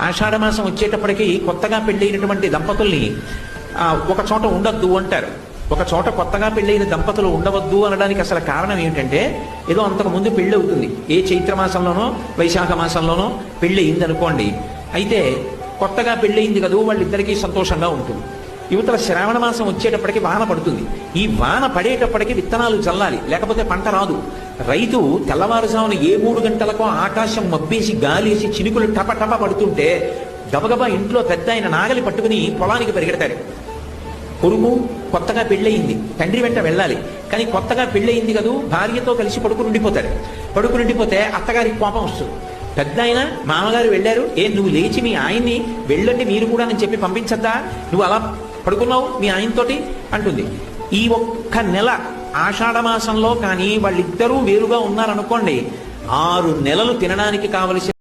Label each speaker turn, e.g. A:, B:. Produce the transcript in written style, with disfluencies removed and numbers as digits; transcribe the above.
A: ఆషాఢమాసం వచ్చేటప్పటికి కొత్తగా పెళ్ళైనటువంటి దంపతుల్ని ఒక చోట ఉండొద్దు అంటారు. ఒక చోట కొత్తగా పెళ్ళైన దంపతులు ఉండవద్దు అనడానికి అసలు కారణం ఏమిటంటే, ఏదో అంతకుముందు పెళ్ళి అవుతుంది, ఏ చైత్రమాసంలోనో వైశాఖ మాసంలోనో పెళ్ళి అయింది అనుకోండి. అయితే కొత్తగా పెళ్ళయింది కదూ, వాళ్ళిద్దరికీ సంతోషంగా ఉంటుంది. యువతల శ్రావణ మాసం వచ్చేటప్పటికి వాన పడుతుంది. ఈ వాన పడేటప్పటికి విత్తనాలు చల్లాలి, లేకపోతే పంట రాదు. రైతు తెల్లవారుజామున 3 గంటలకో ఆకాశం మబ్బేసి గాలేసి చినుకులు టప టప పడుతుంటే గబగబా ఇంట్లో పెద్ద ఆయన నాగలి పట్టుకుని పొలానికి పరిగెడతాడు. కొడుకు కొత్తగా పెళ్ళయింది, తండ్రి వెంట వెళ్ళాలి. కానీ కొత్తగా పెళ్ళయింది కదూ, భార్యతో కలిసి పడుకునుండిపోతే అత్తగారికి కోపం వస్తుంది. పెద్ద ఆయన మామగారు వెళ్ళారు, నువ్వు లేచి మీ ఆయన్ని వెళ్ళండి మీరు కూడా అని చెప్పి పంపించద్దా, నువ్వు అలా పడుకున్నావు మీ ఆయనతోటి అంటుంది. ఈ ఒక్క నెల ఆషాఢ మాసంలో కానీ వాళ్ళిద్దరూ వేరుగా ఉన్నారనుకోండి, 6 నెలలు తినడానికి కావలసిన